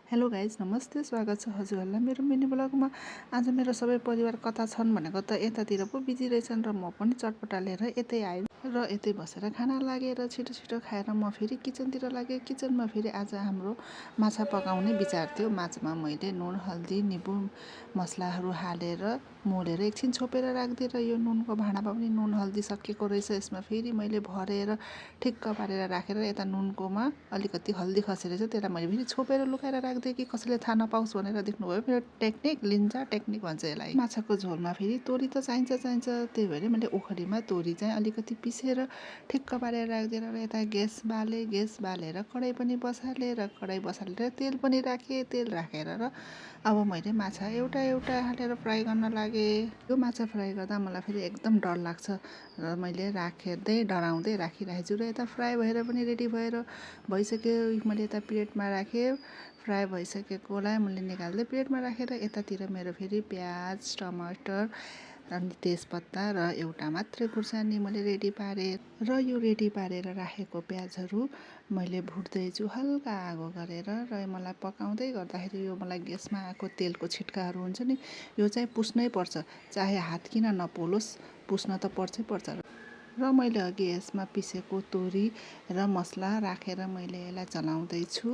Hello guys, नमस्ते, स्वागत छ हजुरहरूलाई मेरो मिनी ब्लगमा। आज मेरो सबै परिवार कता छन् भनेको त यतातिर पो बिजी रहेछन् र म पनि चटपटा लिएर यतै आएँ र यतै बसेर खाना लागेर छिटो छिटो खाएर म फेरि किचनतिर लागेँ। किचनमा फेरि आज हाम्रो माछा पकाउने विचार थियो। माछामा मैले नुन, हल्दी, निबु मसलाहरू हालेर मोलेर एकछिन छोपेर राखिदिएँ र यो नुनको भाँडामा पनि नुन हल्दी सकिएको रहेछ। यसमा फेरि मैले भरेर ठिक्क पारेर राखेर यता नुनकोमा अलिकति हल्दी खसेर चाहिँ त्यसलाई मैले फेरि छोपेर लुकाएर राखिदिएँ कि कसैले थाहा नपाओस् भनेर। देख्नुभयो मेरो टेक्निक, लिन्जा टेक्निक भन्छ यसलाई। माछाको झोलमा फेरि तोरी त चाहिन्छ, त्यही भएर मैले ओखरीमा तोरी चाहिँ अलिकति पिसेर ठिक्क पारेर राखिदिएर यता ग्यास बालेर कराई पनि बसालेँ र कराई बसालेर तेल पनि राखेँ। तेल राखेर र अब मैले माछा एउटा एउटा हालेर फ्राई गर्न लागेँ। यो माछा फ्राई गर्दा मलाई फेरि एकदम डर लाग्छ र मैले डराउँदै राखिरहेछु र यता फ्राई भएर पनि रेडी भइसक्यो। मैले यता प्लेटमा राखेँ। फ्राई भइसकेकोलाई मैले निकाल्दै प्लेटमा राखेर यतातिर मेरो फेरि प्याज, टमाटर अनि तेजपत्ता र एउटा मात्रै खुर्सानी मैले रेडी पारेँ र यो रेडी पारेर राखेको प्याजहरू मैले भुट्दैछु हल्का आगो गरेर र मलाई पकाउँदै गर्दाखेरि यो मलाई ग्यासमा आएको तेलको छिट्काहरू हुन्छ नि, यो चाहिँ पुस्नै पर्छ, चाहे हात किन नपोलोस्, पुस्न त पर्छ र मैले अघि यसमा पिसेको तोरी र मसला राखेर मैले यसलाई चलाउँदैछु।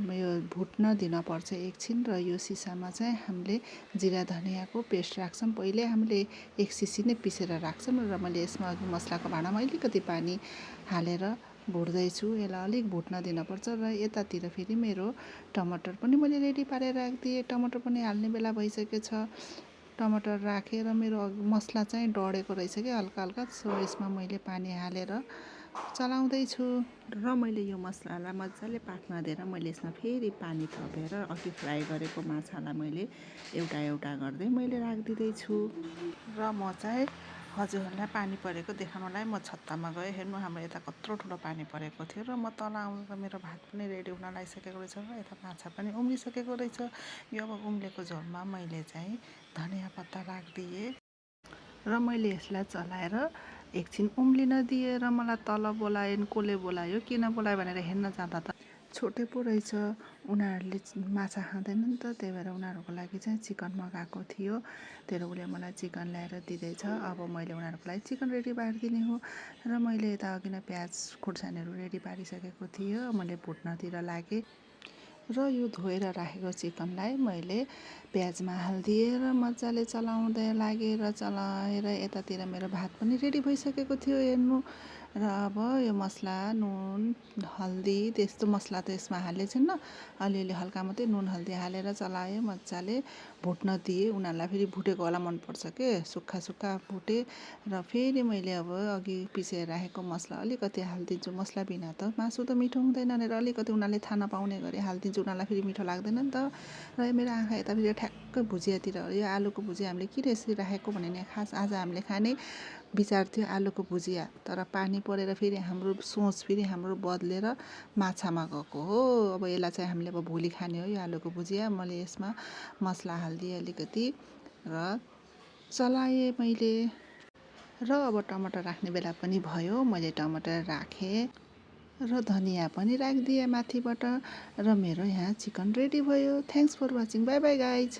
यो भुट्न दिनपर्छ एकछिन र यो सिसामा चाहिँ हामीले जिरा धनियाँको पेस्ट राख्छौँ। पहिले हामीले एक सिसी नै पिसेर राख्छौँ र मैले यसमा अघि मसलाको भाँडामा अलिकति पानी हालेर भुट्दैछु। यसलाई अलिक भुट्न दिनपर्छ र यतातिर फेरि मेरो टमाटर पनि मैले रेडी पारेर राखिदिएँ। टमाटर पनि हाल्ने बेला भइसकेछ। टमाटर राखेर मेरो मसला चाहिँ डढेको रहेछ कि हल्का सो यसमा मैले पानी हालेर चलाउँदैछु र मैले यो मसलालाई मजाले पाक्न दिएर मैले यसमा फेरि पानी थपेर अघि फ्राई गरेको माछालाई मैले एउटा गर्दै मैले राखिदिँदैछु र म चाहिँ हजुरहरूलाई पानी परेको देखाउनलाई म छत्तामा गएँ। हेर्नु, हाम्रो यता कत्रो ठुलो पानी परेको थियो र म तल आउँदा मेरो भात पनि रेडी हुन लागिसकेको रहेछ र यता माछा पनि उम्लिसकेको रहेछ। यो अब उम्लेको झोलमा मैले चाहिँ धनियाँ पत्ता राखिदिएँ र मैले यसलाई चलाएर एकछिन उम्लिन दिएँ र मलाई तल बोलाइन्, कसले बोलायो किन बोलायो भनेर हेर्न जाँदा त छोटे पो रहेछ। उनीहरूले माछा खाँदैनन् त, त्यही भएर उनीहरूको लागि चाहिँ चिकन मगाएको थियो। तर उसले मलाई चिकन ल्याएर दिँदैछ। अब मैले उनीहरूको लागि चिकन रेडी पारिदिने हो र मैले यता अघि नै प्याज खुर्सानीहरू रेडी पारिसकेको थियो। मैले भुट्नतिर लागेँ र यो धोएर राखेको चिकनलाई मैले प्याजमा हालिदिएँ र मजाले चलाउँदै लागेर चलाएर यतातिर मेरो भात पनि रेडी भइसकेको थियो। हेर्नु, र अब यो मसला, नुन, हल्दी त्यस्तो मसला त यसमा हालेको छैन, अलिअलि हल्का मात्रै नुन हल्दी हालेर चलाएँ, मजाले भुट्न दिएँ। उनीहरूलाई फेरि भुटेको वाला मनपर्छ के, सुक्खा भुटेँ र फेरि मैले अब अघि पिसेर राखेको मसला अलिकति हालिदिन्छु। मसला बिना त मासु त मिठो हुँदैन भनेर अलिकति उनीहरूले थाहा नपाउने गरी हालिदिन्छु। उनीहरूलाई फेरि मिठो लाग्दैन नि त। र मेरो आँखा यता फेरि ठ्याक्कै भुजियातिर, यो आलुको भुजिया हामीले किन यसरी राखेको भने खास आज हामीले खाने विचार थियो आलुको भुजिया, तर पानी परेर फेरि हाम्रो सोच फेरि हाम्रो बदलेर माछामा गएको हो। अब यसलाई चाहिँ हामीले अब भोलि खाने हो यो आलुको भुजिया। मैले यसमा मसला हालिदिएँ अलिकति र चलाएँ मैले र अब टमाटर राख्ने बेला पनि भयो। मैले टमाटर राखेँ र धनियाँ पनि राखिदिएँ माथिबाट र मेरो यहाँ चिकन रेडी भयो। Thanks for watching. Bye bye guys.